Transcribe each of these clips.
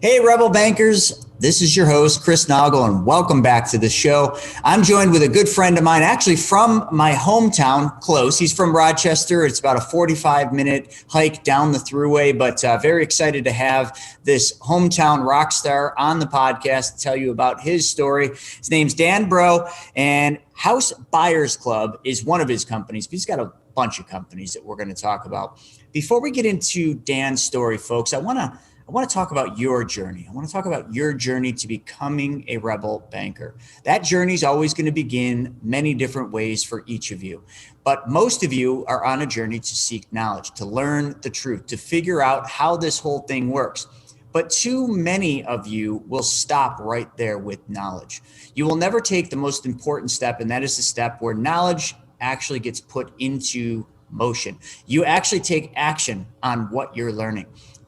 Hey, Rebel Bankers. This is your host, Chris Noggle, and welcome back to the show. I'm joined with a good friend of mine, actually from my hometown, close. He's from Rochester. It's about a 45-minute hike down the thruway, but very excited to have this hometown rock star on the podcast to tell you about his story. His name's Dan Brault, and House Buyers Club is one of his companies. He's got a bunch of companies that we're going to talk about. Before we get into Dan's story, folks, I want to talk about your journey. I want to talk about your journey to becoming a Rebel banker. That journey is always going to begin many different ways for each of you. But most of you are on a journey to seek knowledge, to learn the truth, to figure out how this whole thing works. But too many of you will stop right there with knowledge. You will never take the most important step, and that is the step where knowledge actually gets put into motion. You actually take action on what you're learning.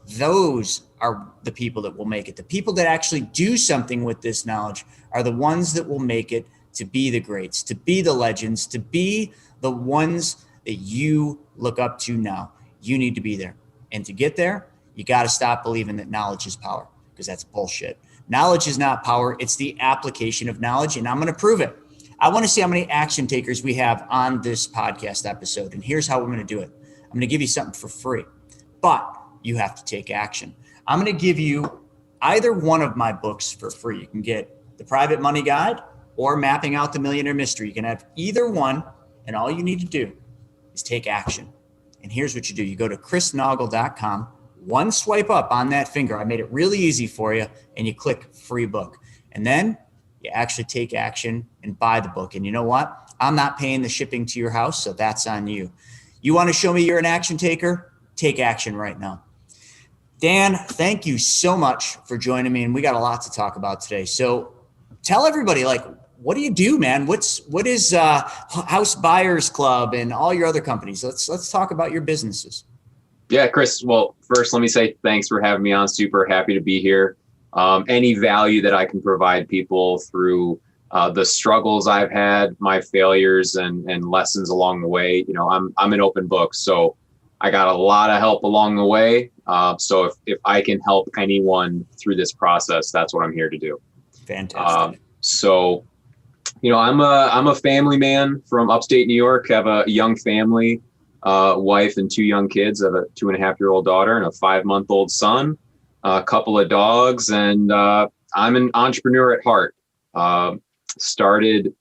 Those are the people that will make it. The people that actually do something with this knowledge are the ones that will make it to be the greats, to be the legends, to be the ones that you look up to now. You need to be there. And to get there, you got to stop believing that knowledge is power, because that's bullshit. Knowledge is not power. It's the application of knowledge, and I'm going to prove it. I want to see how many action takers we have on this podcast episode, and here's how we're going to do it. I'm going to give you something for free, but you have to take action. I'm going to give you either one of my books for free. You can get The Private Money Guide or Mapping Out the Millionaire Mystery. You can have either one, and all you need to do is take action. And here's what you do. You go to chrisnoggle.com, one swipe up on that finger. I made it really easy for you, and you click free book. And then you actually take action and buy the book. And you know what? I'm not paying the shipping to your house, so that's on you. You want to show me you're an action taker? Take action right now. Dan, thank you so much for joining me, and we got a lot to talk about today. So tell everybody, what do you do, man? What is House Buyers Club and all your other companies? Let's talk about your businesses. Yeah, Chris. Well, first, let me say thanks for having me on. Super happy to be here. Any value that I can provide people through the struggles I've had, my failures, and lessons along the way. I'm an open book, so I got a lot of help along the way. So if I can help anyone through this process, that's what I'm here to do. Fantastic. I'm a family man from upstate New York. Have a young family, wife and two young kids. I have a 2.5-year-old daughter and a 5-month-old son, a couple of dogs, and I'm an entrepreneur at heart. Started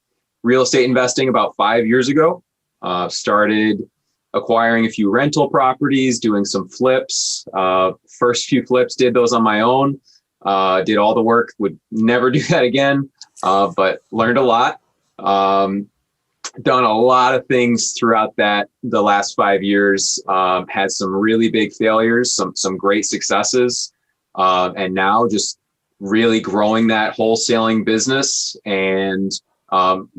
real estate investing about 5 years ago. Started acquiring a few rental properties, doing some flips. First few flips, did those on my own. Did all the work, would never do that again, but learned a lot. Done a lot of things throughout the last 5 years. Had some really big failures, some great successes, and now just really growing that wholesaling business, and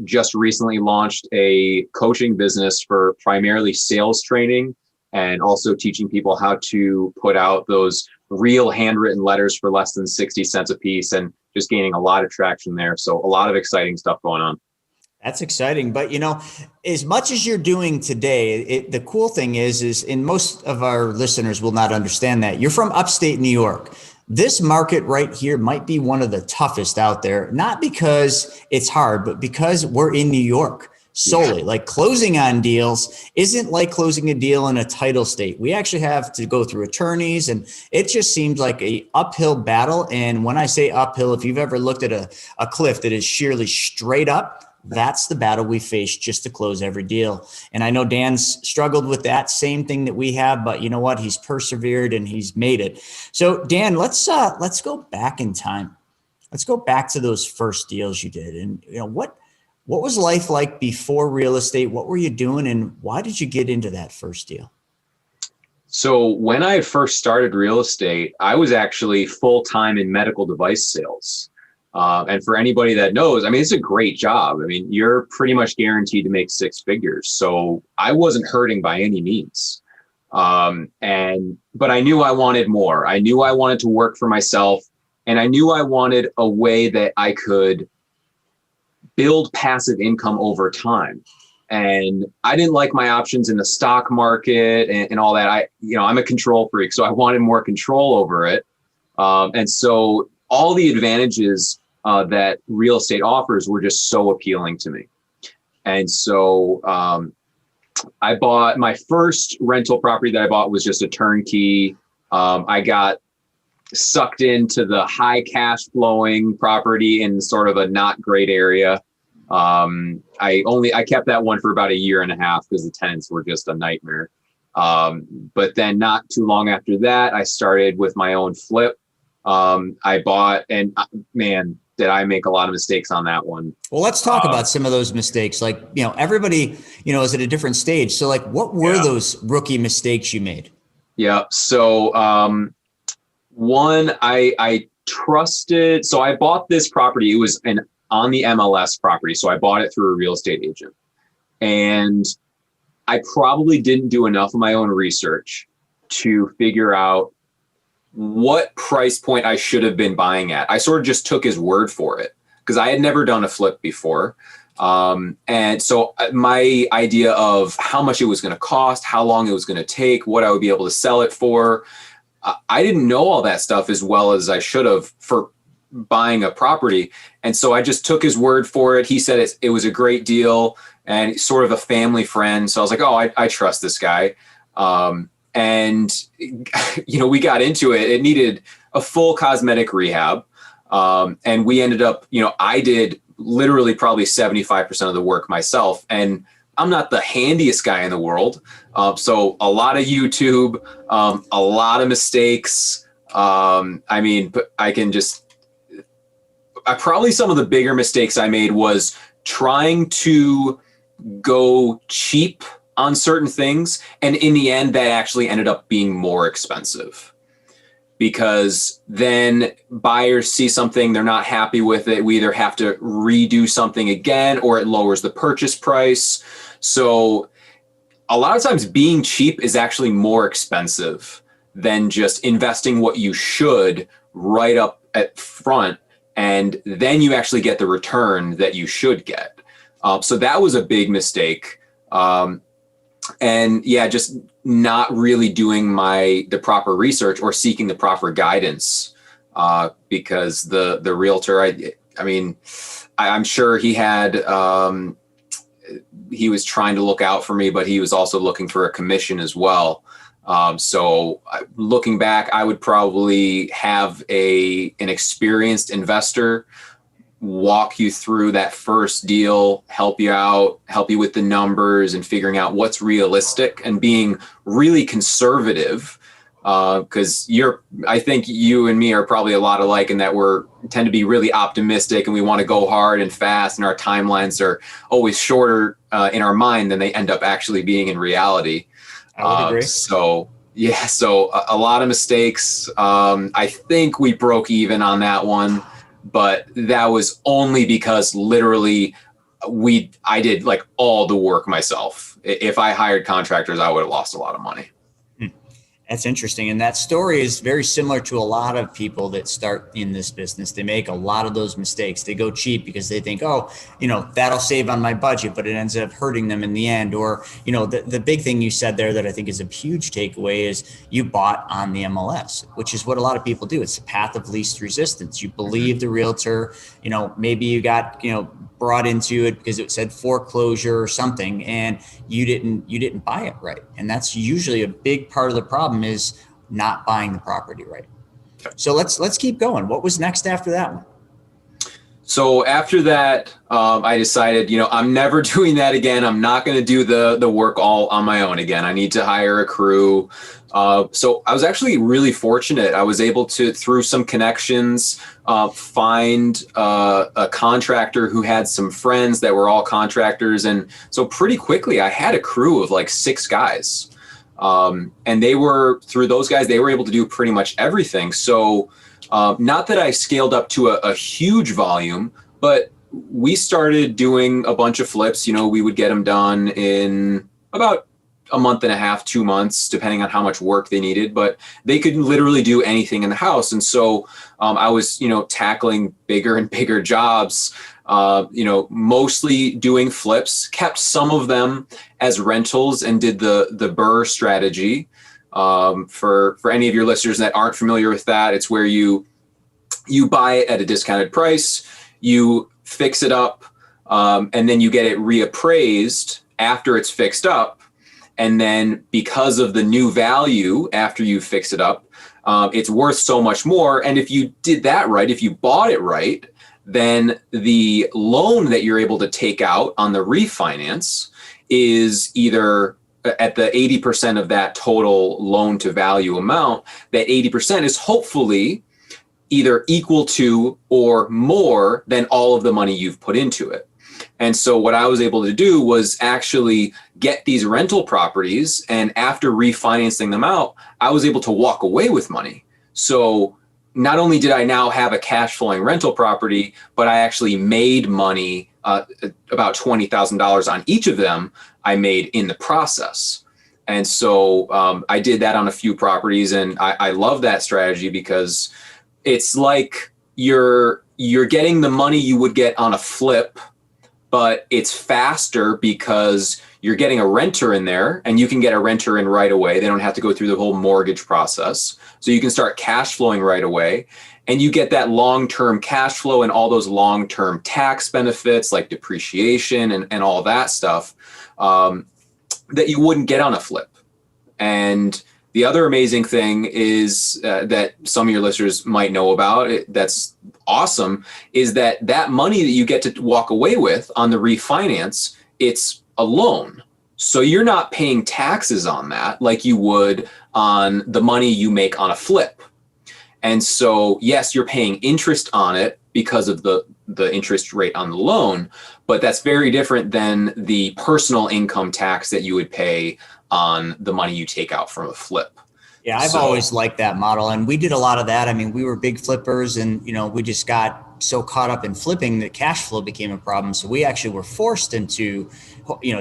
just recently launched a coaching business for primarily sales training, and also teaching people how to put out those real handwritten letters for less than 60 cents a piece, and just gaining a lot of traction there. So a lot of exciting stuff going on. That's exciting. But, as much as you're doing today, the cool thing is, and most of our listeners will not understand that, you're from upstate New York. This market right here might be one of the toughest out there, not because it's hard, but because we're in New York solely. Like, closing on deals isn't like closing a deal in a title state. We actually have to go through attorneys, and it just seems like a uphill battle. And when I say uphill, if you've ever looked at a cliff that is sheerly straight up, that's the battle we face just to close every deal. And I know Dan's struggled with that same thing that we have, but you know what? He's persevered and he's made it. So Dan, let's go back in time. Let's go back to those first deals you did. And what was life like before real estate? What were you doing, and why did you get into that first deal? So when I first started real estate, I was actually full-time in medical device sales. And for anybody that knows, it's a great job. You're pretty much guaranteed to make 6 figures. So I wasn't hurting by any means. But I knew I wanted more. I knew I wanted to work for myself, and I knew I wanted a way that I could build passive income over time. And I didn't like my options in the stock market and all that. I'm a control freak, so I wanted more control over it. And so all the advantages that real estate offers were just so appealing to me. And so I bought my first rental property that I bought was just a turnkey. I got sucked into the high cash flowing property in sort of a not great area. I kept that one for about a year and a half because the tenants were just a nightmare. But then not too long after that, I started with my own flip. I bought, and man, did I make a lot of mistakes on that one. Well, let's talk about some of those mistakes. Like, everybody, is at a different stage. So like, what were those rookie mistakes you made? Yeah. So, one, I trusted, so I bought this property. It was on the MLS property. So I bought it through a real estate agent, and I probably didn't do enough of my own research to figure out what price point I should have been buying at. I sort of just took his word for it because I had never done a flip before. And so my idea of how much it was going to cost, how long it was going to take, what I would be able to sell it for, I didn't know all that stuff as well as I should have for buying a property. And so I just took his word for it. He said it was a great deal and sort of a family friend. So I was like, oh, I trust this guy. And, we got into it. It needed a full cosmetic rehab. And we ended up, I did literally probably 75% of the work myself. And I'm not the handiest guy in the world. So a lot of YouTube, a lot of mistakes. But probably some of the bigger mistakes I made was trying to go cheap on certain things. And in the end, that actually ended up being more expensive because then buyers see something, they're not happy with it. We either have to redo something again, or it lowers the purchase price. So a lot of times being cheap is actually more expensive than just investing what you should right up at front. And then you actually get the return that you should get. So that was a big mistake. And just not really doing the proper research or seeking the proper guidance, because the realtor, I'm sure he was trying to look out for me, but he was also looking for a commission as well. So looking back, I would probably have an experienced investor walk you through that first deal, help you out, help you with the numbers and figuring out what's realistic and being really conservative. Because I think you and me are probably a lot alike in that tend to be really optimistic and we want to go hard and fast, and our timelines are always shorter in our mind than they end up actually being in reality. I would agree. So a lot of mistakes. I think we broke even on that one. But that was only because literally I did like all the work myself. If I hired contractors, I would have lost a lot of money. That's interesting. And that story is very similar to a lot of people that start in this business. They make a lot of those mistakes. They go cheap because they think, that'll save on my budget, but it ends up hurting them in the end. Or, the big thing you said there that I think is a huge takeaway is you bought on the MLS, which is what a lot of people do. It's the path of least resistance. You believe the realtor, maybe you got, brought into it because it said foreclosure or something, and you didn't buy it right. And that's usually a big part of the problem is not buying the property right. So let's keep going. What was next after that one? So after that, I decided, I'm never doing that again. I'm not going to do the work all on my own again. I need to hire a crew. So I was actually really fortunate. I was able to, through some connections, find a contractor who had some friends that were all contractors. And so pretty quickly I had a crew of like 6 guys. And through those guys, they were able to do pretty much everything. So not that I scaled up to a huge volume, but we started doing a bunch of flips. We would get them done in about a month and a half, 2 months, depending on how much work they needed, but they could literally do anything in the house. And so I was, tackling bigger and bigger jobs, mostly doing flips, kept some of them as rentals and did the BRRRR strategy. For any of your listeners that aren't familiar with that, it's where you buy it at a discounted price, you fix it up, and then you get it reappraised after it's fixed up. And then because of the new value after you fix it up, it's worth so much more. And if you did that right, if you bought it right, then the loan that you're able to take out on the refinance is either at the 80% of that total loan to value amount. That 80% is hopefully either equal to or more than all of the money you've put into it. And so what I was able to do was actually get these rental properties, and after refinancing them out, I was able to walk away with money. So not only did I now have a cash flowing rental property, but I actually made money, about $20,000 on each of them I made in the process. And so I did that on a few properties, and I love that strategy because it's like you're getting the money you would get on a flip, but it's faster because you're getting a renter in there, and you can get a renter in right away. They don't have to go through the whole mortgage process. So you can start cash flowing right away, and you get that long-term cash flow and all those long-term tax benefits like depreciation and all that stuff that you wouldn't get on a flip. And the other amazing thing is that some of your listeners might know about, that's awesome, is that money that you get to walk away with on the refinance, it's a loan. So you're not paying taxes on that like you would on the money you make on a flip. And so, yes, you're paying interest on it because of the interest rate on the loan, but that's very different than the personal income tax that you would pay on the money you take out from a flip. Yeah, I've always liked that model. And we did a lot of that. I mean, we were big flippers, and, we just got so caught up in flipping that cash flow became a problem. So we actually were forced into,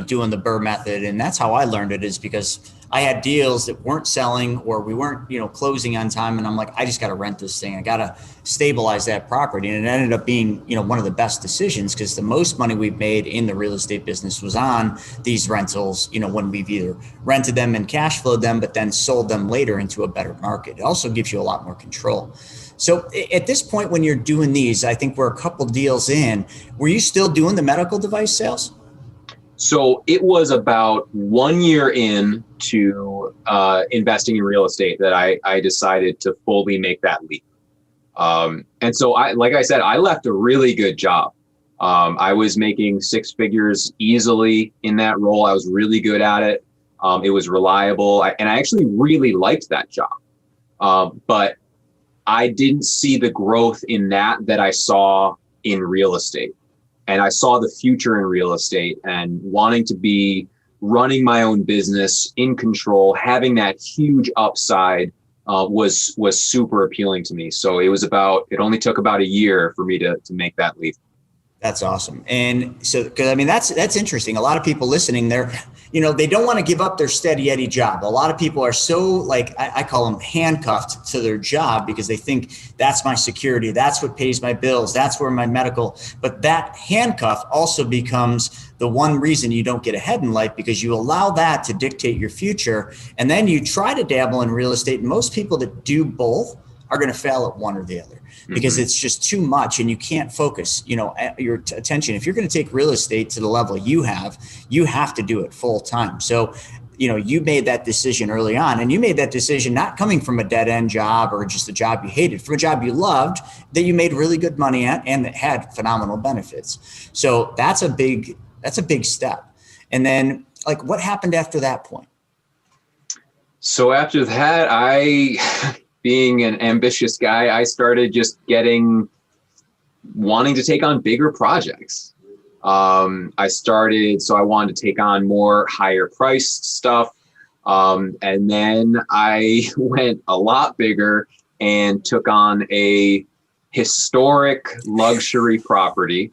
doing the Burr method. And that's how I learned it, is because I had deals that weren't selling, or we weren't, closing on time. And I'm like, I just got to rent this thing. I got to stabilize that property. And it ended up being, one of the best decisions, because the most money we've made in the real estate business was on these rentals, when we've either rented them and cash flowed them, but then sold them later into a better market. It also gives you a lot more control. So at this point, when you're doing these, I think we're a couple deals in, were you still doing the medical device sales? So it was about 1 year in to investing in real estate that I decided to fully make that leap. And so like I said, I left a really good job. I was making six figures easily in that role. I was really good at it. It was reliable. And I actually really liked that job. But I didn't see the growth in that I saw in real estate. And I saw the future in real estate, and wanting to be running my own business in control, having that huge upside was super appealing to me. So it only took about a year for me to make that leap. That's awesome. And so, because that's interesting. A lot of people listening, they don't want to give up their steady Eddie job. A lot of people are so, I call them handcuffed to their job, because they think that's my security. That's what pays my bills. That's where my medical, but that handcuff also becomes the one reason you don't get ahead in life, because you allow that to dictate your future. And then you try to dabble in real estate. And most people that do both are going to fail at one or the other, because it's just too much, and you can't focus, your attention. If you're going to take real estate to the level you have to do it full time. So, you made that decision early on, and you made that decision not coming from a dead end job or just a job you hated, from a job you loved that you made really good money at and that had phenomenal benefits. So that's a big step. And then, what happened after that point? So after that, being an ambitious guy, I started just wanting to take on bigger projects. I wanted to take on more higher priced stuff. And then I went a lot bigger and took on a historic luxury property.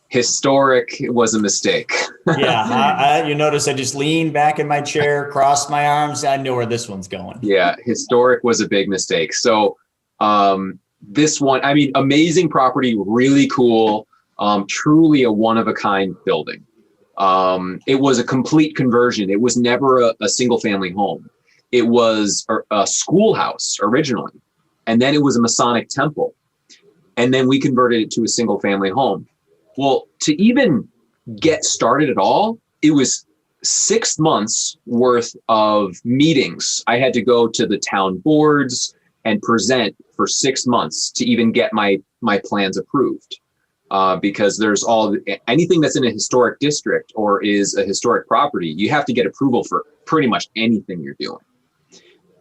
Historic was a mistake. Yeah, you notice I just leaned back in my chair, crossed my arms. I know where this one's going. Yeah, historic was a big mistake. So this one, amazing property, really cool, truly a one-of-a-kind building. It was a complete conversion. It was never a single family home. It was a schoolhouse originally, and then it was a Masonic temple. And then we converted it to a single family home. Well, to even get started at all, it was 6 months worth of meetings. I had to go to the town boards and present for 6 months to even get my plans approved. Because there's anything that's in a historic district or is a historic property, you have to get approval for pretty much anything you're doing.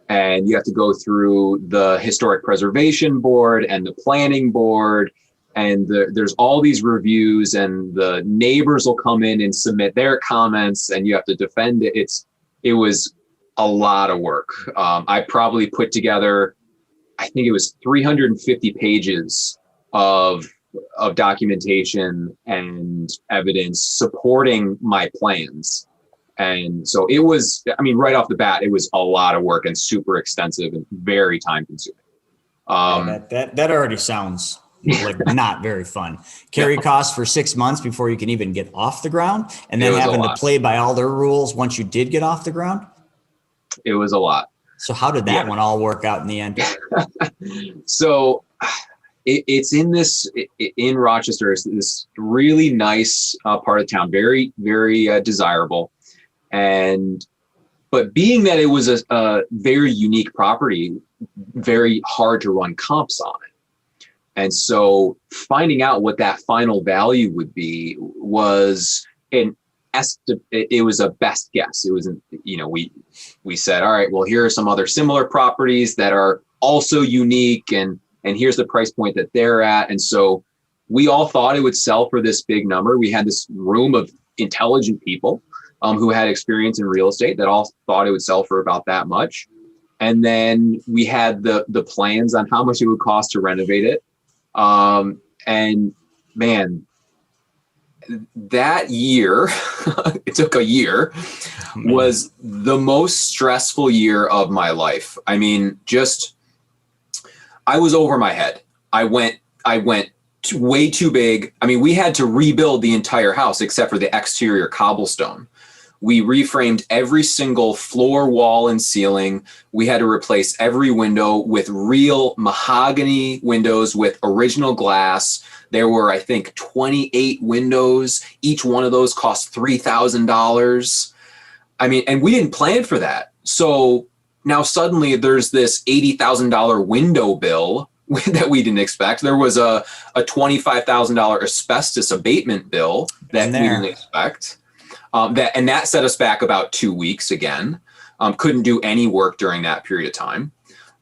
And you have to go through the Historic Preservation Board and the Planning Board. And there's all these reviews, and the neighbors will come in and submit their comments, and you have to defend it. It was a lot of work. I probably put together, I think it was 350 pages of documentation and evidence supporting my plans. And so it was, I mean, right off the bat, it was a lot of work and super extensive and very time consuming. That already sounds like not very fun. Carry costs for 6 months before you can even get off the ground, and then having to play by all their rules once you did get off the ground. It was a lot. So how did that one all work out in the end? So it's in Rochester. It's this really nice part of town, very, very desirable. But being that it was a very unique property, very hard to run comps on it. And so finding out what that final value would be was it was a best guess. It wasn't, we said, all right, well, here are some other similar properties that are also unique, and here's the price point that they're at. And so we all thought it would sell for this big number. We had this room of intelligent people who had experience in real estate that all thought it would sell for about that much. And then we had the plans on how much it would cost to renovate it. And man, that year, it took a year, was the most stressful year of my life. I mean, I was over my head. I went way too big. I mean, we had to rebuild the entire house except for the exterior cobblestone. We reframed every single floor, wall, and ceiling. We had to replace every window with real mahogany windows with original glass. There were, I think, 28 windows. Each one of those cost $3,000. I mean, and we didn't plan for that. So now suddenly there's this $80,000 window bill that we didn't expect. There was a $25,000 asbestos abatement bill that we didn't expect. That set us back about 2 weeks again. Couldn't do any work during that period of time.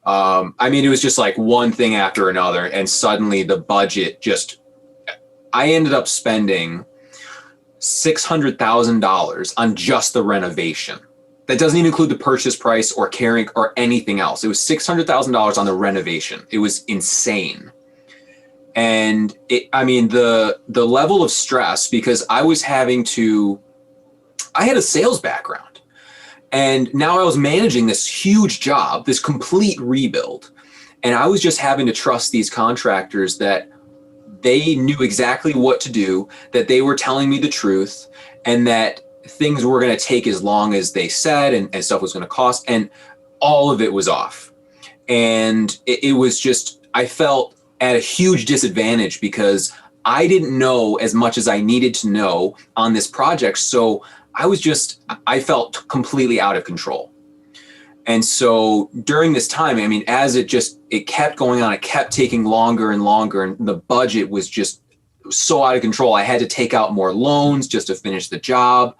I mean, it was just like one thing after another. And suddenly the budget I ended up spending $600,000 on just the renovation. That doesn't even include the purchase price or carrying or anything else. It was $600,000 on the renovation. It was insane. And the level of stress, because I had a sales background, and now I was managing this huge job, this complete rebuild. And I was just having to trust these contractors that they knew exactly what to do, that they were telling me the truth, and that things were going to take as long as they said, and stuff was going to cost. And all of it was off. And it was just, I felt at a huge disadvantage because I didn't know as much as I needed to know on this project. So I felt completely out of control. And so during this time, I mean, as it kept going on, it kept taking longer and longer, and the budget was just so out of control. I had to take out more loans just to finish the job.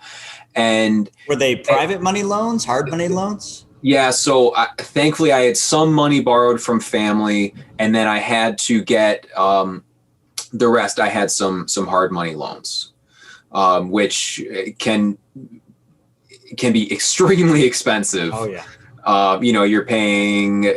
And were they private money loans, hard money loans? Yeah. So thankfully I had some money borrowed from family, and then I had to get the rest. I had some hard money loans, which can be extremely expensive. Oh yeah. You're paying,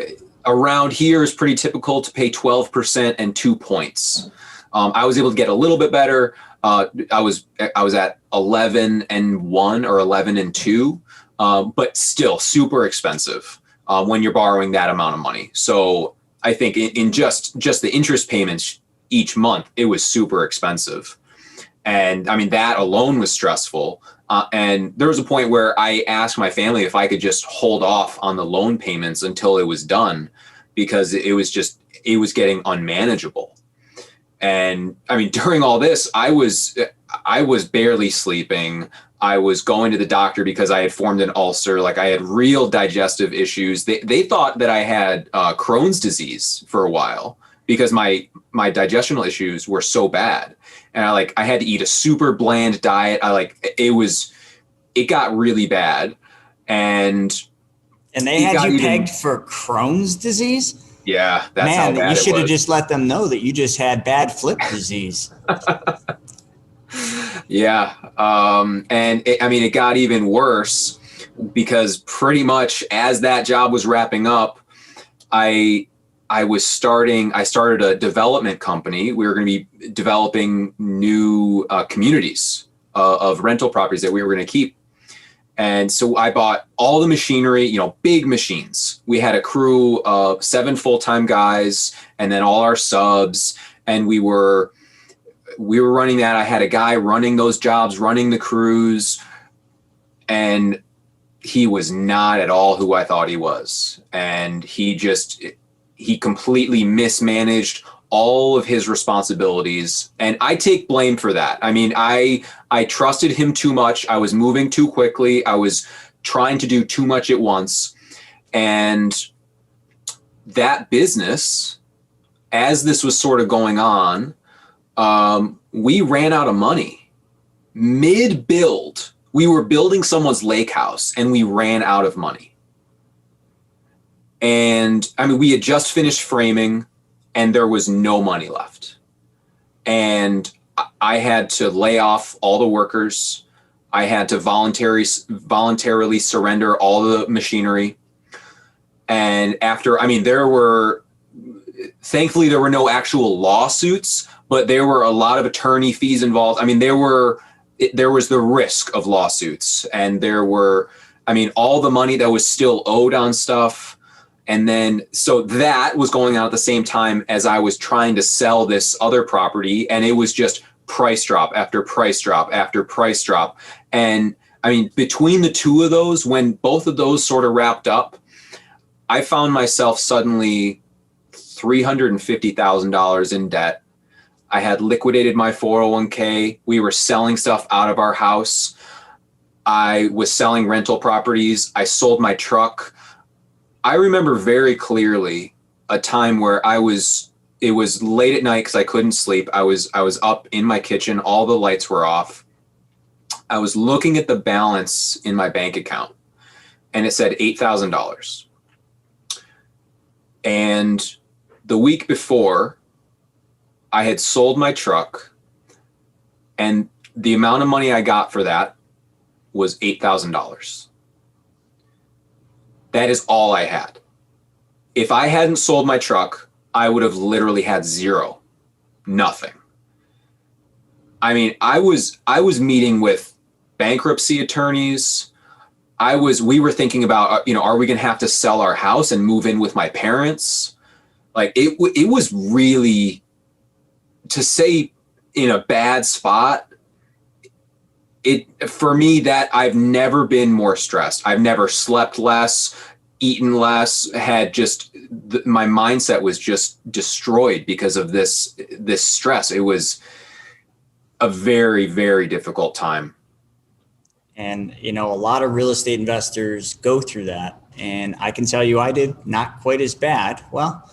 around here is pretty typical to pay 12% and 2 points. I was able to get a little bit better. I was at 11 and 1 or 11 and 2, but still super expensive when you're borrowing that amount of money. So I think in just the interest payments each month, it was super expensive. And I mean, that alone was stressful. And there was a point where I asked my family if I could just hold off on the loan payments until it was done, because it was getting unmanageable. And I mean, during all this, I was barely sleeping. I was going to the doctor because I had formed an ulcer. Like, I had real digestive issues. They thought that I had Crohn's disease for a while because my digestional issues were so bad. And I had to eat a super bland diet. It got really bad. And they had you pegged for Crohn's disease? Yeah, that's how bad it was. Man, you should have just let them know that you just had bad flip disease. Yeah. It got even worse because pretty much as that job was wrapping up, I started a development company. We were going to be developing new communities of rental properties that we were going to keep. And so I bought all the machinery, big machines. We had a crew of 7 full-time guys and then all our subs. And we were running that. I had a guy running those jobs, running the crews. And he was not at all who I thought he was. And he completely mismanaged all of his responsibilities. And I take blame for that. I mean, I trusted him too much. I was moving too quickly. I was trying to do too much at once. And that business, as this was sort of going on, we ran out of money. Mid-build, we were building someone's lake house and we ran out of money. And I mean, we had just finished framing and there was no money left. And I had to lay off all the workers. I had to voluntarily surrender all the machinery. And thankfully there were no actual lawsuits, but there were a lot of attorney fees involved. I mean, there was the risk of lawsuits, and there were, all the money that was still owed on stuff. And then, so that was going on at the same time as I was trying to sell this other property, and it was just price drop after price drop after price drop. And between the two of those, when both of those sort of wrapped up, I found myself suddenly $350,000 in debt. I had liquidated my 401k. We were selling stuff out of our house. I was selling rental properties. I sold my truck. I remember very clearly a time where it was late at night because I couldn't sleep. I was up in my kitchen. All the lights were off. I was looking at the balance in my bank account and it said $8,000. And the week before, I had sold my truck, and the amount of money I got for that was $8,000. That is all I had. If I hadn't sold my truck, I would have literally had zero, nothing. I was meeting with bankruptcy attorneys. We were thinking about, are we going to have to sell our house and move in with my parents? It was really, to say in a bad spot, for me, that I've never been more stressed. I've never slept less, eaten less, my mindset was just destroyed because of this stress. It was a very, very difficult time. And, a lot of real estate investors go through that. And I can tell you I did not quite as bad. Well,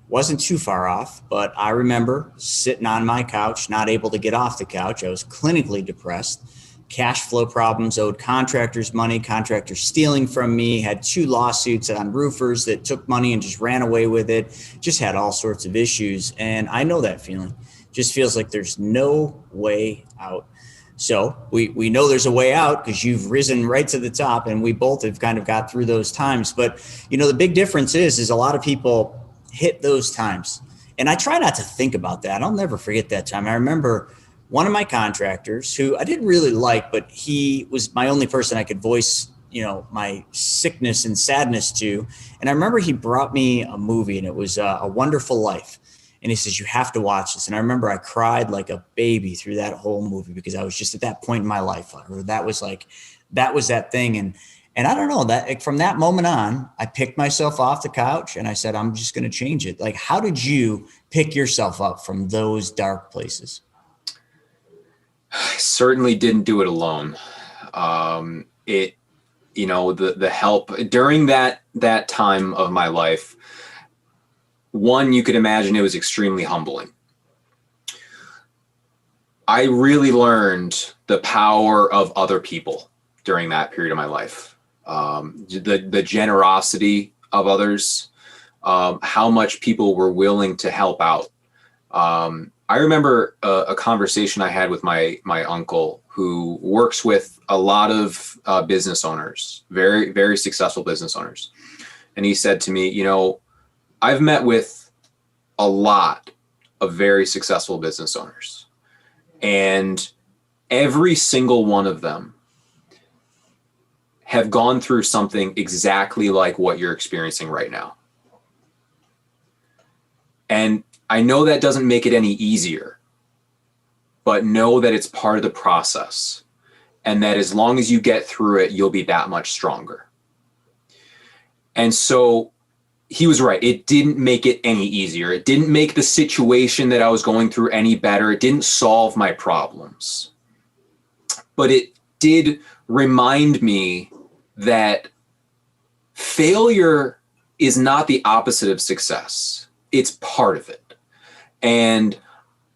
wasn't too far off, but I remember sitting on my couch, not able to get off the couch. I was clinically depressed, cash flow problems, owed contractors money, contractors stealing from me, had 2 lawsuits on roofers that took money and just ran away with it, just had all sorts of issues. And I know that feeling. Just feels like there's no way out. So we know there's a way out because you've risen right to the top, and we both have kind of got through those times. But, the big difference is a lot of people hit those times. And I try not to think about that. I'll never forget that time. I remember one of my contractors who I didn't really like, but he was my only person I could voice, my sickness and sadness to. And I remember he brought me a movie, and it was A Wonderful Life. And he says, you have to watch this. And I remember I cried like a baby through that whole movie because I was just at that point in my life, or that was that thing. And I don't know, that from that moment on, I picked myself off the couch and I said, I'm just going to change it. Like, how did you pick yourself up from those dark places? I certainly didn't do it alone. The help during that time of my life, one, you could imagine it was extremely humbling. I really learned the power of other people during that period of my life. The generosity of others, how much people were willing to help out. I remember a conversation I had with my uncle, who works with a lot of business owners, very, very successful business owners. And he said to me, I've met with a lot of very successful business owners, and every single one of them have gone through something exactly like what you're experiencing right now. And I know that doesn't make it any easier, but know that it's part of the process, and that as long as you get through it, you'll be that much stronger. And so he was right. It didn't make it any easier. It didn't make the situation that I was going through any better. It didn't solve my problems. But it did remind me that failure is not the opposite of success. It's part of it. And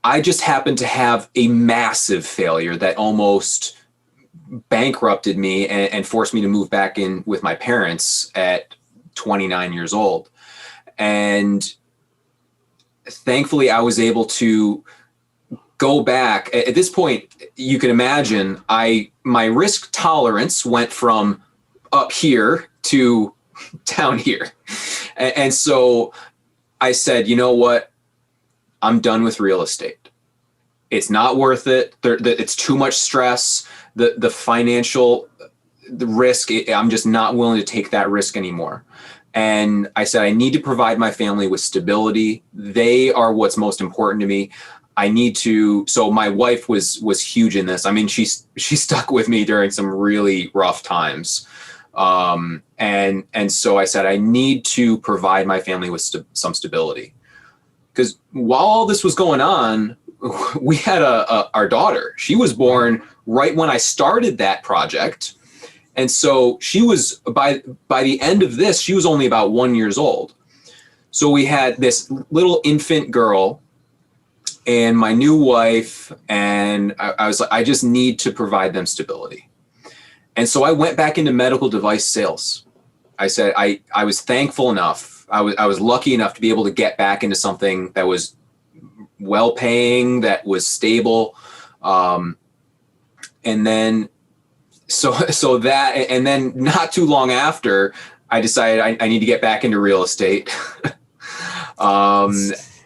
I just happened to have a massive failure that almost bankrupted me and forced me to move back in with my parents at 29 years old. And thankfully, I was able to go back. At this point, you can imagine my risk tolerance went from up here to down here. And so I said, you know what? I'm done with real estate. It's not worth it. It's too much stress. The financial risk, I'm just not willing to take that risk anymore. And I said, I need to provide my family with stability. They are what's most important to me. I need to. So my wife was huge in this. I mean, she stuck with me during some really rough times. And so I said, I need to provide my family with some stability. Because while all this was going on, we had our daughter. She was born right when I started that project. And so she was, by the end of this, she was only about 1 year old. So we had this little infant girl and my new wife, and I was like, I just need to provide them stability. And so I went back into medical device sales. I said, I was thankful enough. I was lucky enough to be able to get back into something that was well-paying, that was stable. And then, so that, and then not too long after, I decided I need to get back into real estate.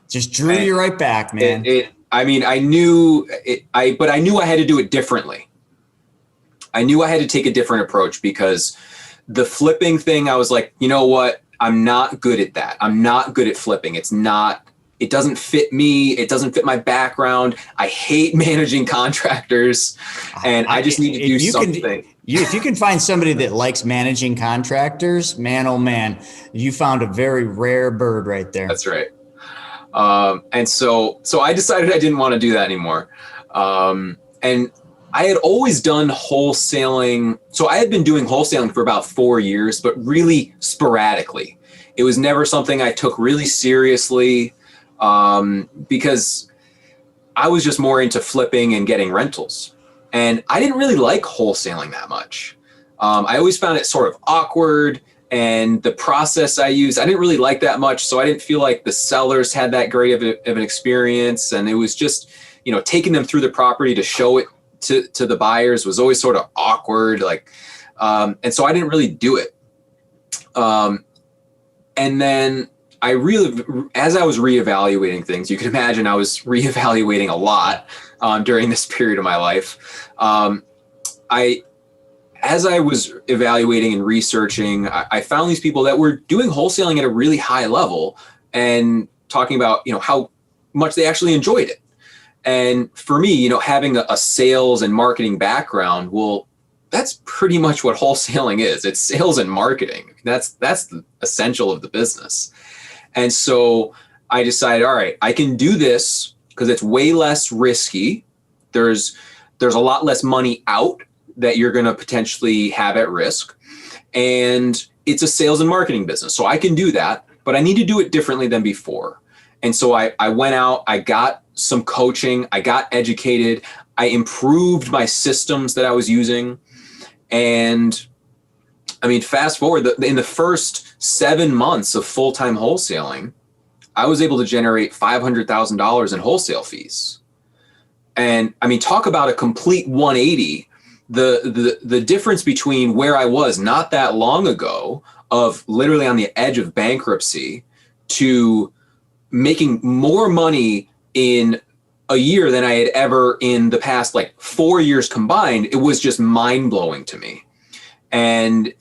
Just drew you right back, man. I knew but I knew I had to do it differently. I knew I had to take a different approach, because the flipping thing, I was like, you know what? I'm not good at that. I'm not good at flipping. It doesn't fit me. It doesn't fit my background. I hate managing contractors, and I just need to do something. If you can find somebody that likes managing contractors, man, oh man, you found a very rare bird right there. That's right. And so I decided I didn't want to do that anymore. And I had always done wholesaling. So I had been doing wholesaling for about 4 years, but really sporadically. It was never something I took really seriously, because I was just more into flipping and getting rentals. And I didn't really like wholesaling that much. I always found it sort of awkward, and the process I used, I didn't really like that much. So I didn't feel like the sellers had that great of an experience. And it was just, taking them through the property to show it to the buyers was always sort of awkward. And so I didn't really do it. And then as I was reevaluating things, you can imagine I was reevaluating a lot during this period of my life. As I was evaluating and researching, I found these people that were doing wholesaling at a really high level and talking about, how much they actually enjoyed it. And for me, having a sales and marketing background, well, that's pretty much what wholesaling is. It's sales and marketing. That's the essential of the business. And so I decided, all right, I can do this because it's way less risky. There's a lot less money out that you're going to potentially have at risk. And it's a sales and marketing business. So I can do that, but I need to do it differently than before. And so I went out, I got some coaching, I got educated, I improved my systems that I was using. And I mean, fast forward, in the first 7 months of full-time wholesaling, I was able to generate $500,000 in wholesale fees. And I mean, talk about a complete 180. The difference between where I was not that long ago of literally on the edge of bankruptcy to making more money in a year than I had ever in the past, like 4 years combined, it was just mind blowing to me. And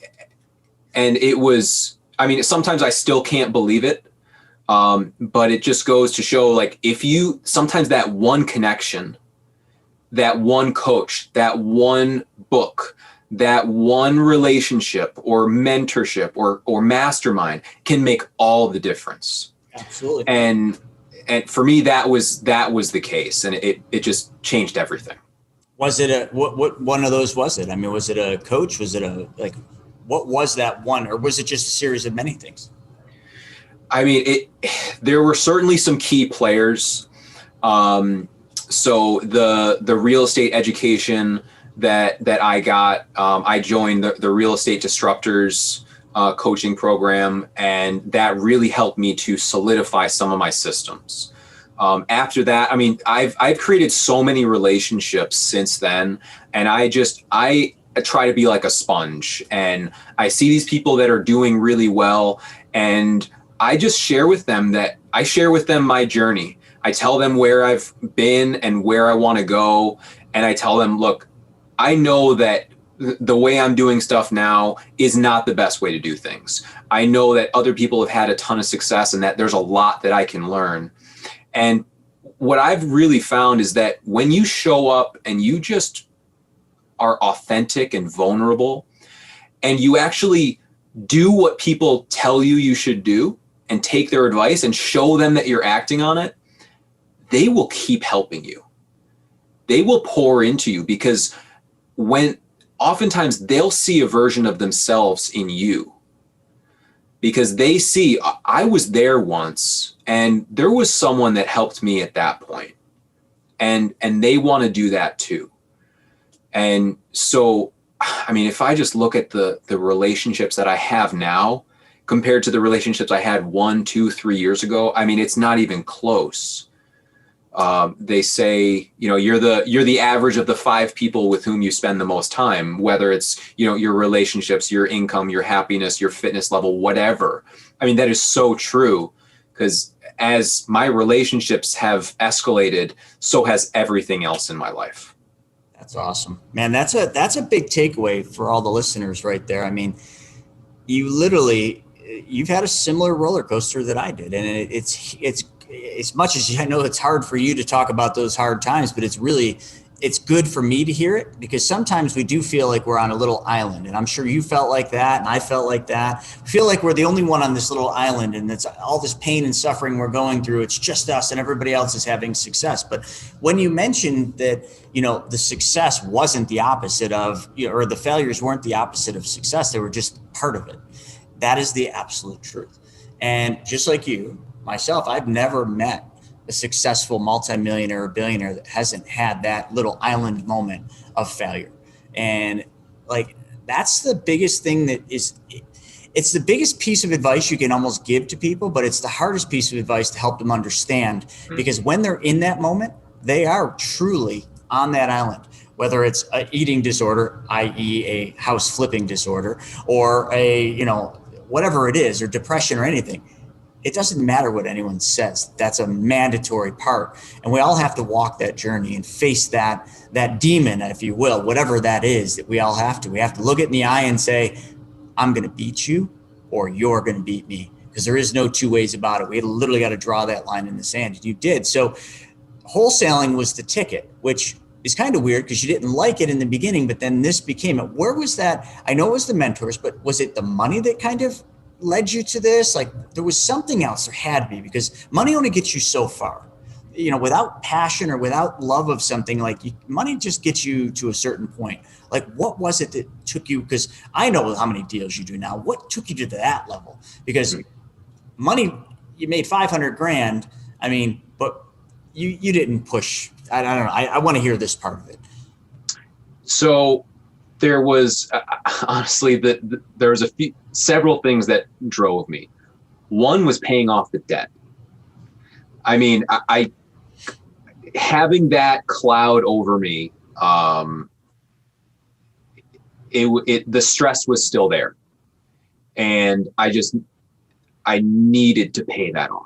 it was, I mean, sometimes I still can't believe it. But it just goes to show, like, sometimes that one connection, that one coach, that one book, that one relationship or mentorship or mastermind can make all the difference. Absolutely. And for me, that was the case, and it just changed everything. Was it what one of those was it? I mean, was it a coach? Was it what was that one, or was it just a series of many things? I mean, there were certainly some key players. So the real estate education that I got, I joined the Real Estate Disruptors coaching program, and that really helped me to solidify some of my systems. After that, I mean, I've created so many relationships since then, and I try to be like a sponge, and I see these people that are doing really well, and I just share with them my journey. I tell them where I've been and where I want to go. And I tell them, look, I know that the way I'm doing stuff now is not the best way to do things. I know that other people have had a ton of success and that there's a lot that I can learn. And what I've really found is that when you show up and you just are authentic and vulnerable, and you actually do what people tell you should do, and take their advice and show them that you're acting on it, they will keep helping you. They will pour into you, because oftentimes they'll see a version of themselves in you, because they see, I was there once and there was someone that helped me at that point, and they want to do that too. And so, I mean, if I just look at the relationships that I have now compared to the relationships I had 1, 2, 3 years ago, I mean, it's not even close. They say, you're the average of the 5 people with whom you spend the most time, whether it's, your relationships, your income, your happiness, your fitness level, whatever. I mean, that is so true, because as my relationships have escalated, so has everything else in my life. That's awesome, man. That's a big takeaway for all the listeners right there. I mean, you've had a similar roller coaster that I did. And it's as much as I know it's hard for you to talk about those hard times, but it's good for me to hear it, because sometimes we do feel like we're on a little island, and I'm sure you felt like that. And I felt like that. I feel like we're the only one on this little island, and it's all this pain and suffering we're going through. It's just us, and everybody else is having success. But when you mentioned that, the success wasn't the opposite of, or the failures weren't the opposite of success, they were just part of it. That is the absolute truth. And just like you, myself, I've never met a successful multimillionaire or billionaire that hasn't had that little island moment of failure. And that's the biggest thing it's the biggest piece of advice you can almost give to people, but it's the hardest piece of advice to help them understand, because when they're in that moment, they are truly on that island, whether it's an eating disorder, i.e. a house flipping disorder, or whatever it is, or depression or anything. It doesn't matter what anyone says. That's a mandatory part. And we all have to walk that journey and face that demon, if you will, whatever that is, that we all have to. We have to look it in the eye and say, I'm going to beat you, or you're going to beat me. because there is no two ways about it. We literally got to draw that line in the sand, and you did. So wholesaling was the ticket, which is kind of weird because you didn't like it in the beginning, but then this became it. Where was that? I know it was the mentors, but was it the money that kind of led you to this? Like there was something else, there had to be, because money only gets you so far. Without passion or without love of something, like money just gets you to a certain point. Like what was it that took you? Because I know how many deals you do now. What took you to that level? Because money, you made 500 grand. I mean, but you didn't push. I don't know. I want to hear this part of it. So there was honestly there was several things that drove me. One was paying off the debt. I mean, I having that cloud over me, the stress was still there, and I needed to pay that off.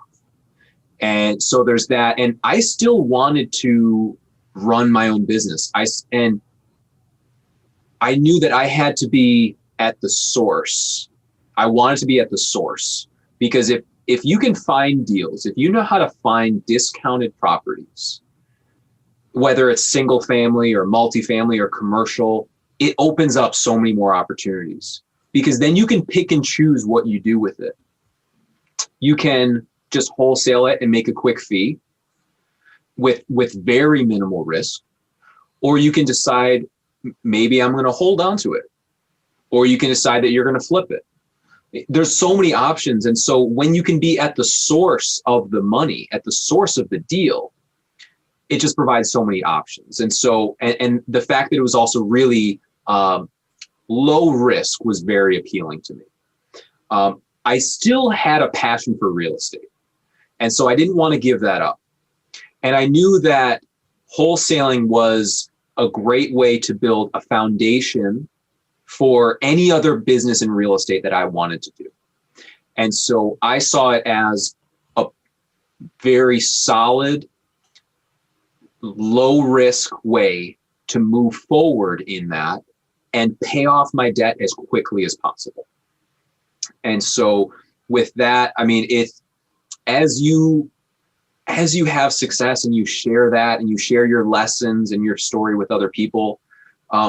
And so there's that, and I still wanted to run my own business. And I knew that I had to be at the source. I wanted to be at the source, because if you can find deals, if you know how to find discounted properties, whether it's single family or multifamily or commercial, it opens up so many more opportunities, because then you can pick and choose what you do with it. You can just wholesale it and make a quick fee with very minimal risk, or you can decide maybe I'm going to hold on to it, or you can decide that you're going to flip it. There's so many options. And so when you can be at the source of the money, at the source of the deal, it just provides so many options. And so, and the fact that it was also really low risk was very appealing to me. I still had a passion for real estate, and so I didn't want to give that up. And I knew that wholesaling was a great way to build a foundation for any other business in real estate that I wanted to do. And so I saw it as a very solid, low risk way to move forward in that and pay off my debt as quickly as possible. And so with that, I mean, as you have success and you share that and you share your lessons and your story with other people,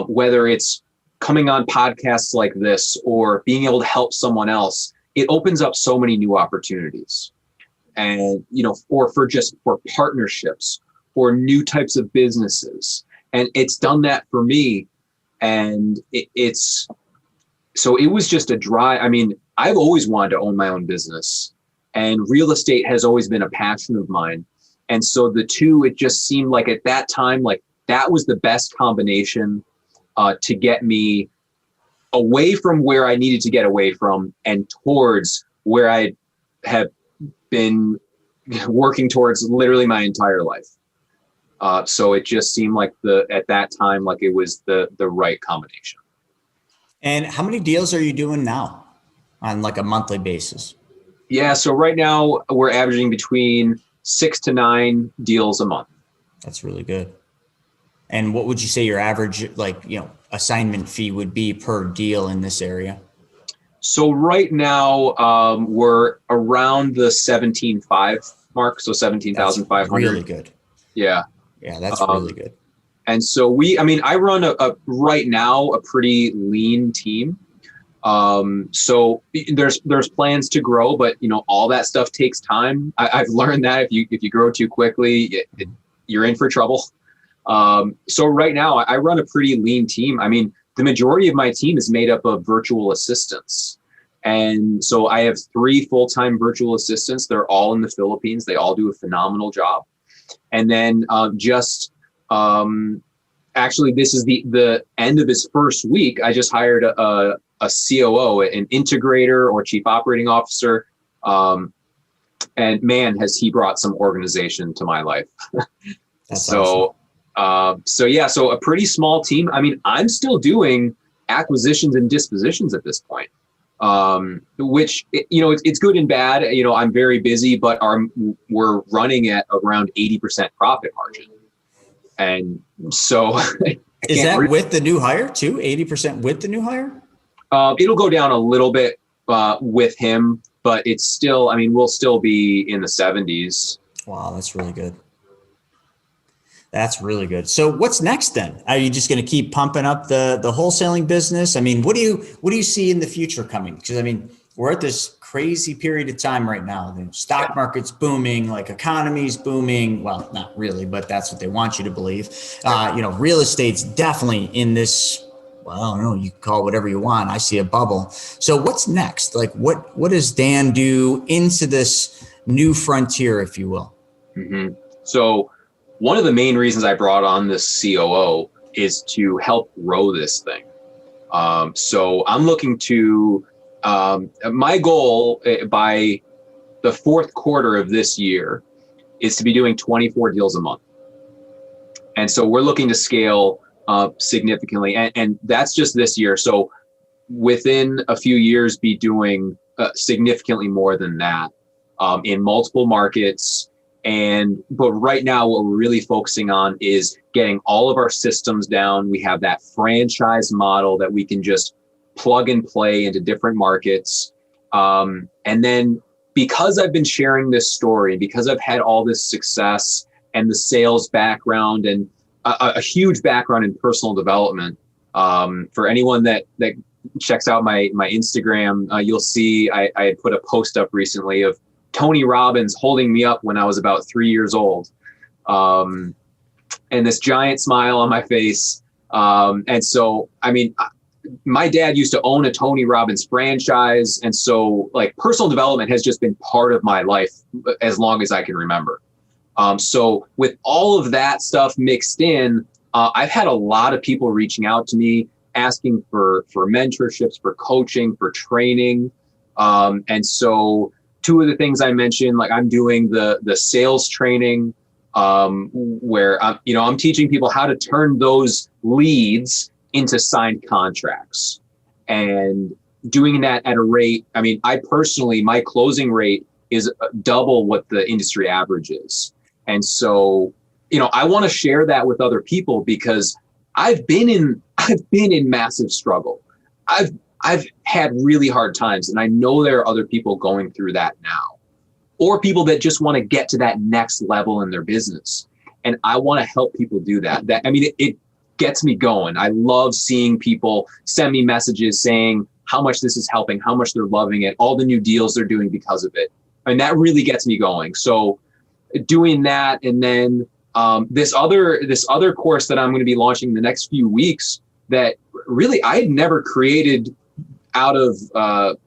whether it's coming on podcasts like this or being able to help someone else, it opens up so many new opportunities. And, or for partnerships or new types of businesses. And it's done that for me. And so it was just a drive. I mean, I've always wanted to own my own business, and real estate has always been a passion of mine. And so the two, it just seemed like at that time, like that was the best combination to get me away from where I needed to get away from and towards where I have been working towards literally my entire life. So it just seemed like at that time, like it was the right combination. And how many deals are you doing now on like a monthly basis? Yeah. So right now we're averaging between 6 to 9 deals a month. That's really good. And what would you say your average, assignment fee would be per deal in this area? So right now we're around the 17.5 mark. So 17,500. Really good. Yeah. Yeah. That's really good. And so I run right now a pretty lean team. So there's plans to grow, but all that stuff takes time. I've learned that if you grow too quickly, you're in for trouble. So right now I run a pretty lean team. I mean, the majority of my team is made up of virtual assistants. And so I have 3 full-time virtual assistants. They're all in the Philippines. They all do a phenomenal job. And then actually, this is the end of his first week. I just hired a COO, an integrator or chief operating officer. And man, has he brought some organization to my life. That's awesome. So a pretty small team. I mean, I'm still doing acquisitions and dispositions at this point, which, it's good and bad. I'm very busy, but we're running at around 80% profit margin. And so is that with the new hire too? 80% with the new hire? It'll go down a little bit with him. but it's still, I mean, we'll still be in the 70s. Wow, that's really good. That's really good. So what's next then? Are you just going to keep pumping up the wholesaling business? I mean, what do you see in the future coming? Because I mean, we're at this crazy period of time right now. The stock market's booming, like economy's booming. Well, not really, but that's what they want you to believe. Real estate's definitely in this. Well, I don't know. You can call it whatever you want. I see a bubble. So what's next? Like, what does Dan do into this new frontier, if you will? Mm-hmm. So one of the main reasons I brought on this COO is to help grow this thing. So I'm looking to, my goal by the fourth quarter of this year is to be doing 24 deals a month. And so we're looking to scale significantly. And that's just this year. So within a few years, be doing significantly more than that in multiple markets. But right now, what we're really focusing on is getting all of our systems down. We have that franchise model that we can just plug and play into different markets. And then because I've been sharing this story, because I've had all this success and the sales background and a huge background in personal development, for anyone that checks out my Instagram, you'll see I had put a post up recently of Tony Robbins holding me up when I was about 3 years old. And this giant smile on my face. And so, I mean, my dad used to own a Tony Robbins franchise. And so like personal development has just been part of my life as long as I can remember. So with all of that stuff mixed in, I've had a lot of people reaching out to me, asking for mentorships, for coaching, for training. And so two of the things I mentioned, like I'm doing the sales training, where I'm teaching people how to turn those leads into signed contracts, and doing that at a rate. I mean, I personally, my closing rate is double what the industry average is. And so, I want to share that with other people because I've been in massive struggle. I've had really hard times, and I know there are other people going through that now, or people that just want to get to that next level in their business. And I want to help people do that. It gets me going. I love seeing people send me messages saying how much this is helping, how much they're loving it, all the new deals they're doing because of it. And that really gets me going. So doing that, and then this other course that I'm going to be launching in the next few weeks that really I had never created out of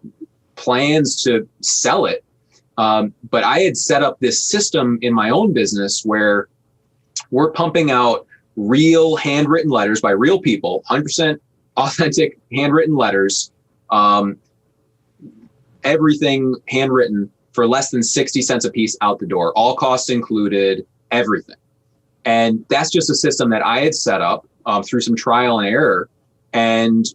plans to sell it. But I had set up this system in my own business where we're pumping out real handwritten letters by real people, 100% authentic handwritten letters, everything handwritten for less than 60 cents a piece out the door, all costs included, everything. And that's just a system that I had set up through some trial and error. And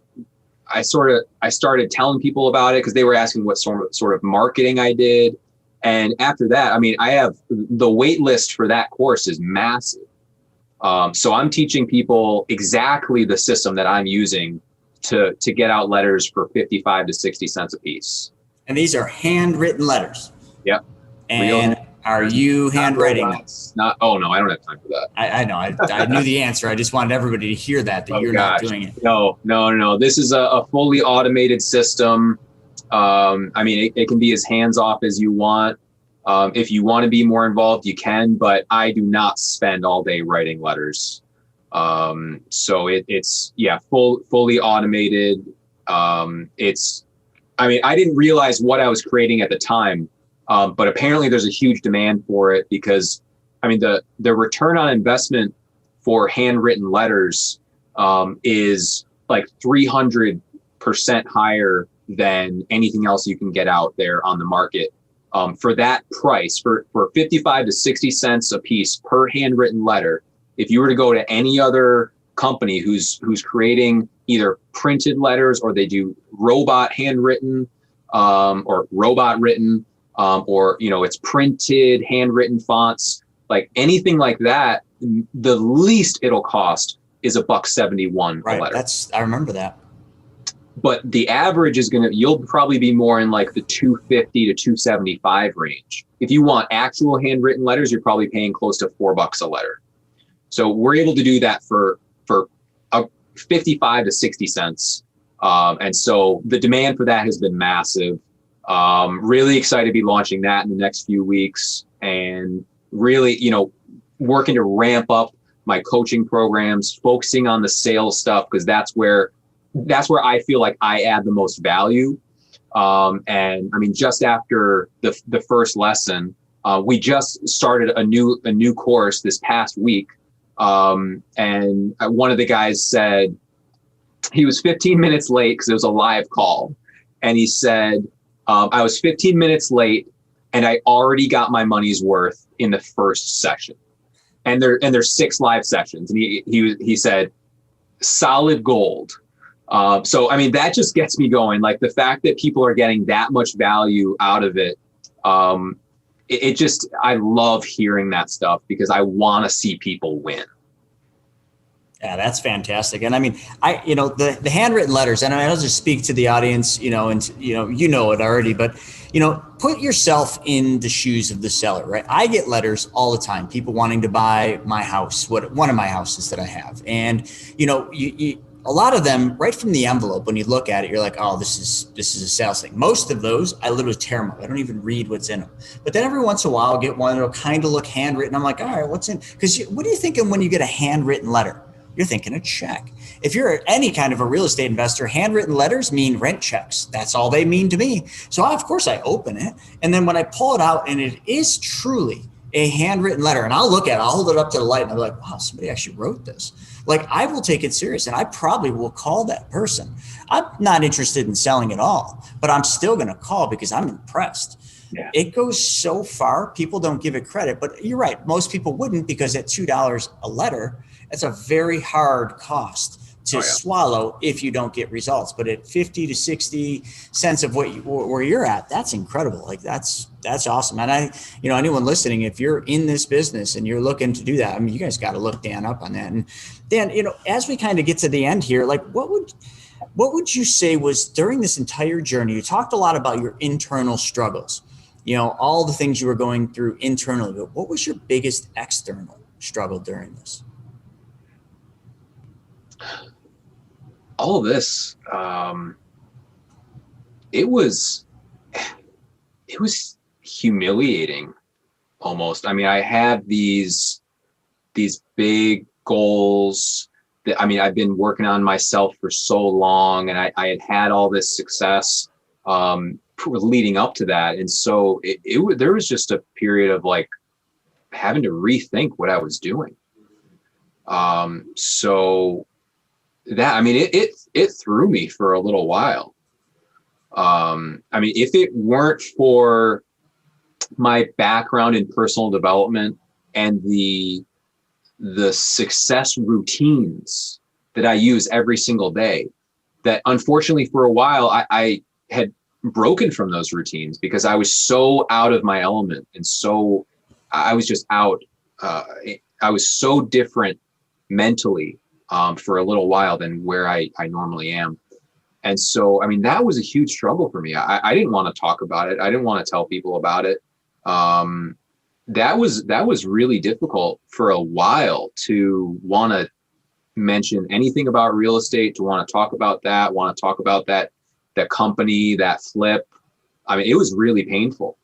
I started telling people about it because they were asking what sort of marketing I did. And after that, I mean, I have the wait list for that course is massive. So I'm teaching people exactly the system that I'm using to get out letters for 55 to 60 cents a piece. And these are handwritten letters. Yep. And are you handwriting them? Oh no, I don't have time for that. I know. I knew the answer. I just wanted everybody to hear that you're not doing it. No. This is a fully automated system. I mean, it can be as hands off as you want. If you want to be more involved, you can, but I do not spend all day writing letters. So it's fully automated. I mean, I didn't realize what I was creating at the time. But apparently there's a huge demand for it because, I mean, the return on investment for handwritten letters is like 300% higher than anything else you can get out there on the market. For that price, for 55 to 60 cents a piece per handwritten letter, if you were to go to any other company who's creating either printed letters or they do robot handwritten or robot written, or it's printed handwritten fonts, like anything like that, the least it'll cost is $1.71 a letter. I remember that. but the average is you'll probably be more in like the 250 to 275 range. If you want actual handwritten letters, you're probably paying close to $4 a letter. So we're able to do that for 55 to 60 cents. And so the demand for that has been massive. Really excited to be launching that in the next few weeks, and really, working to ramp up my coaching programs, focusing on the sales stuff, because that's where I feel like I add the most value. And I mean, just after the first lesson, we just started a new course this past week. And one of the guys said he was 15 minutes late because it was a live call. And he said, I was 15 minutes late and I already got my money's worth in the first session. And there's 6 live sessions. And he said, solid gold. So, I mean, that just gets me going. Like the fact that people are getting that much value out of it. I love hearing that stuff because I want to see people win. Yeah, that's fantastic. And I mean, the handwritten letters, and I'll just speak to the audience, and you know it already, but, put yourself in the shoes of the seller, right? I get letters all the time, people wanting to buy my house, one of my houses that I have. And, a lot of them right from the envelope, when you look at it, you're like, oh, this is a sales thing. Most of those, I literally tear them up. I don't even read what's in them. But then every once in a while, I'll get one that'll kind of look handwritten. I'm like, all right, what's in? Because what are you thinking when you get a handwritten letter? You're thinking a check. If you're any kind of a real estate investor, handwritten letters mean rent checks. That's all they mean to me. So of course I open it. And then when I pull it out and it is truly a handwritten letter, and I'll look at it, I'll hold it up to the light and I'll be like, wow, somebody actually wrote this. Like, I will take it serious and I probably will call that person. I'm not interested in selling at all, but I'm still going to call because I'm impressed. Yeah. It goes so far. People don't give it credit, but you're right. Most people wouldn't, because at $2 a letter, it's a very hard cost to swallow if you don't get results. But at 50 to 60 cents of where you're at, that's incredible. Like that's awesome. And anyone listening, if you're in this business and you're looking to do that, I mean, you guys got to look Dan up on that. And Dan, as we kind of get to the end here, like what would you say was during this entire journey? You talked a lot about your internal struggles, all the things you were going through internally, but what was your biggest external struggle during this? All of this, it was humiliating almost. I mean, I had these big goals that, I mean, I've been working on myself for so long, and I had all this success leading up to that. And so there was just a period of like having to rethink what I was doing. So that, I mean, it threw me for a little while. I mean, if it weren't for my background in personal development and the success routines that I use every single day, that unfortunately for a while I had broken from those routines because I was so out of my element, and so I was just out. I was so different mentally for a little while than where I normally am. And so, I mean, that was a huge struggle for me. I didn't want to talk about it. I didn't want to tell people about it. That was really difficult for a while to want to mention anything about real estate, to want to talk about that company, that flip. I mean, it was really painful.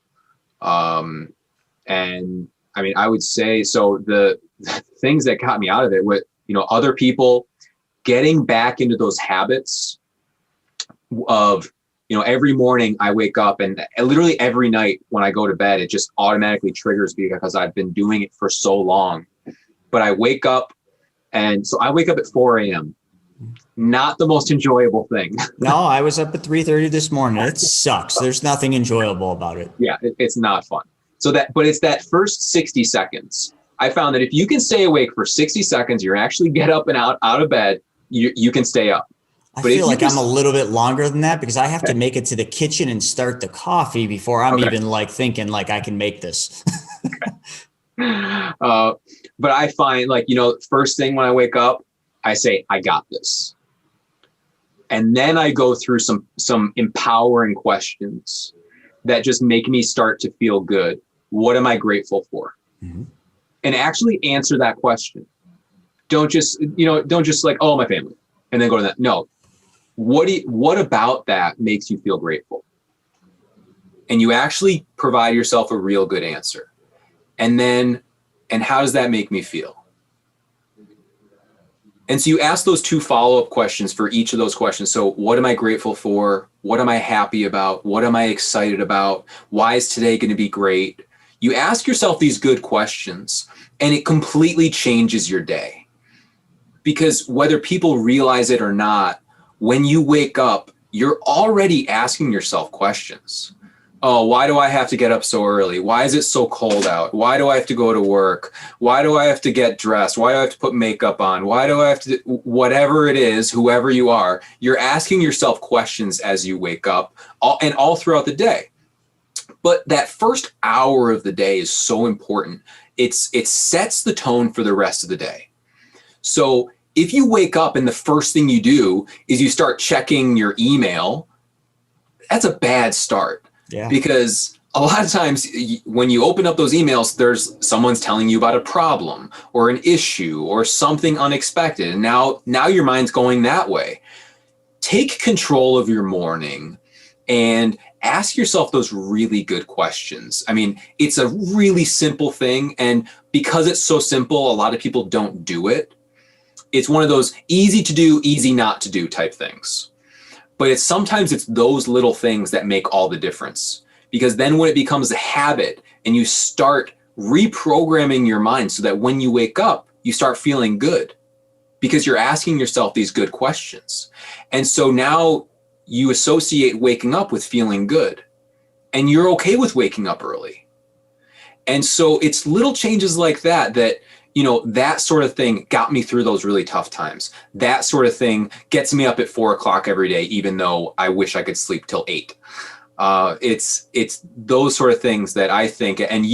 And I mean, I would say, so the things that got me out of it were, other people getting back into those habits of, every morning I wake up, and literally every night when I go to bed, it just automatically triggers me because I've been doing it for so long. But I wake up, and so I wake up at 4 a.m. Not the most enjoyable thing. No, I was up at 3:30 this morning. It sucks. There's nothing enjoyable about it. Yeah, it's not fun. But it's that first 60 seconds. I found that if you can stay awake for 60 seconds, you actually get up and out of bed, you can stay up. I feel like I'm a little bit longer than that because I have to make it to the kitchen and start the coffee before I'm even like thinking like I can make this. But I find, like, first thing when I wake up, I say, I got this. And then I go through some empowering questions that just make me start to feel good. What am I grateful for? Mm-hmm. And actually answer that question. Don't just like, oh, my family, and then go to that. No. What about that makes you feel grateful? And you actually provide yourself a real good answer. And how does that make me feel? And so you ask those two follow-up questions for each of those questions. So what am I grateful for? What am I happy about? What am I excited about? Why is today going to be great? You ask yourself these good questions, and it completely changes your day. Because whether people realize it or not, when you wake up, you're already asking yourself questions. Oh, why do I have to get up so early? Why is it so cold out? Why do I have to go to work? Why do I have to get dressed? Why do I have to put makeup on? Why do I have to, whatever it is, whoever you are, you're asking yourself questions as you wake up all throughout the day. But that first hour of the day is so important. It sets the tone for the rest of the day. So if you wake up and the first thing you do is you start checking your email, that's a bad start. Yeah. Because a lot of times when you open up those emails, there's someone's telling you about a problem or an issue or something unexpected. And now your mind's going that way. Take control of your morning and ask yourself those really good questions. I mean, it's a really simple thing. And because it's so simple, a lot of people don't do it. It's one of those easy to do, easy not to do type things. But sometimes it's those little things that make all the difference. Because then when it becomes a habit and you start reprogramming your mind so that when you wake up, you start feeling good because you're asking yourself these good questions. And so now you associate waking up with feeling good, and you're okay with waking up early. And so it's little changes like that that sort of thing got me through those really tough times. That sort of thing gets me up at 4:00 every day, even though I wish I could sleep till 8. It's those sort of things that I think, and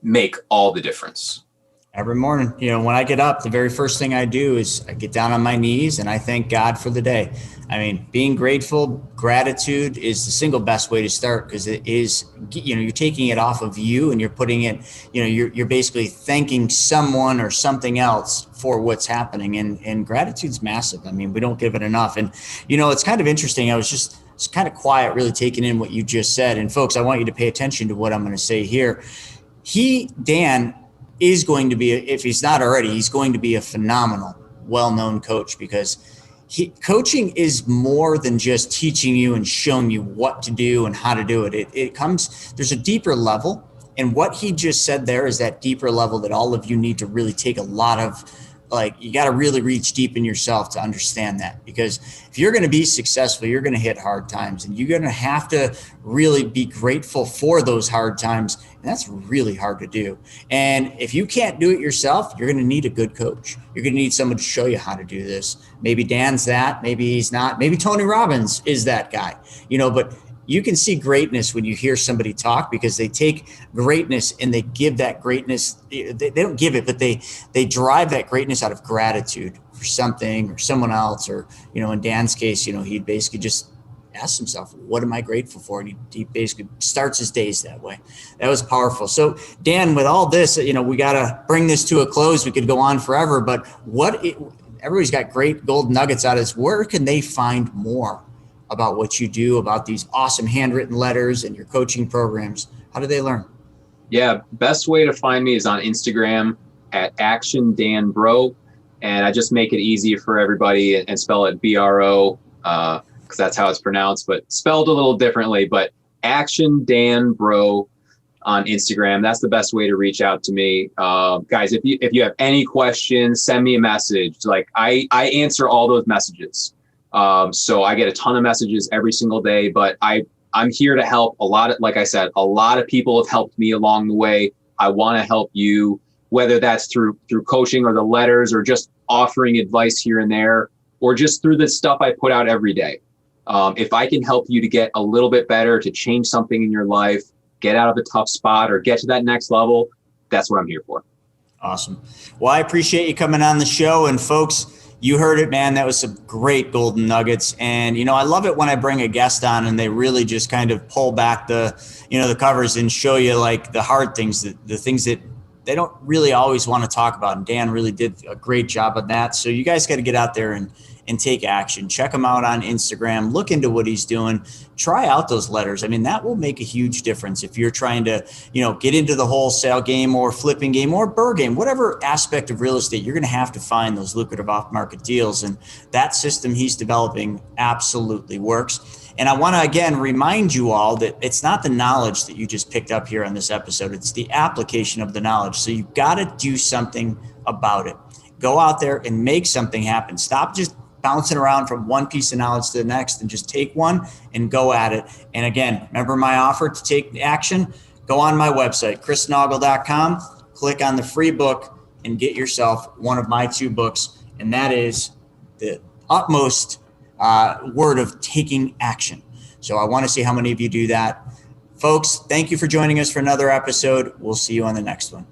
make all the difference. Every morning, when I get up, the very first thing I do is I get down on my knees and I thank God for the day. I mean, being grateful, gratitude is the single best way to start, because it is, you're taking it off of you and you're putting it, you're basically thanking someone or something else for what's happening. And gratitude's massive. I mean, we don't give it enough. And, it's kind of interesting. It's kind of quiet, really taking in what you just said. And folks, I want you to pay attention to what I'm going to say here. Dan, is going to be, if he's not already, he's going to be a phenomenal, well-known coach, because coaching is more than just teaching you and showing you what to do and how to do it. There's a deeper level. And what he just said there is that deeper level that all of you need to really take a lot of, you got to really reach deep in yourself to understand that. Because if you're going to be successful, you're going to hit hard times, and you're going to have to really be grateful for those hard times. And that's really hard to do. And if you can't do it yourself, you're going to need a good coach. You're going to need someone to show you how to do this. Maybe Dan's that, maybe he's not. Maybe Tony Robbins is that guy, but you can see greatness when you hear somebody talk, because they take greatness and they give that greatness. They don't give it, but they drive that greatness out of gratitude for something or someone else. Or, in Dan's case, he'd basically just ask himself, what am I grateful for? And he basically starts his days that way. That was powerful. So Dan, with all this, we got to bring this to a close. We could go on forever, but everybody's got great gold nuggets out of this. Where can they find more about what you do, about these awesome handwritten letters and your coaching programs? How do they learn? Yeah, best way to find me is on Instagram at @ActionDanBro. And I just make it easy for everybody and spell it BRO, because that's how it's pronounced, but spelled a little differently. But @ActionDanBro on Instagram. That's the best way to reach out to me. Guys, if you have any questions, send me a message. I answer all those messages. So I get a ton of messages every single day, but I'm here to help. Like I said, a lot of people have helped me along the way. I want to help you, whether that's through coaching or the letters, or just offering advice here and there, or just through the stuff I put out every day. If I can help you to get a little bit better, to change something in your life, get out of a tough spot, or get to that next level, that's what I'm here for. Awesome. Well, I appreciate you coming on the show. And folks, You heard it, man. That was some great golden nuggets. And, I love it when I bring a guest on and they really just kind of pull back the covers and show you like the hard things, the things that they don't really always want to talk about. And Dan really did a great job of that. So you guys got to get out there and take action. Check him out on Instagram. Look into what he's doing. Try out those letters. I mean, that will make a huge difference if you're trying to, get into the wholesale game or flipping game or BRRRR game, whatever aspect of real estate, you're going to have to find those lucrative off-market deals. And that system he's developing absolutely works. And I want to, again, remind you all that it's not the knowledge that you just picked up here on this episode. It's the application of the knowledge. So you've got to do something about it. Go out there and make something happen. Stop just bouncing around from one piece of knowledge to the next and just take one and go at it. And again, remember my offer to take action? Go on my website, chrisnaugle.com, click on the free book and get yourself one of my 2 books. And that is the utmost word of taking action. So I want to see how many of you do that. Folks, thank you for joining us for another episode. We'll see you on the next one.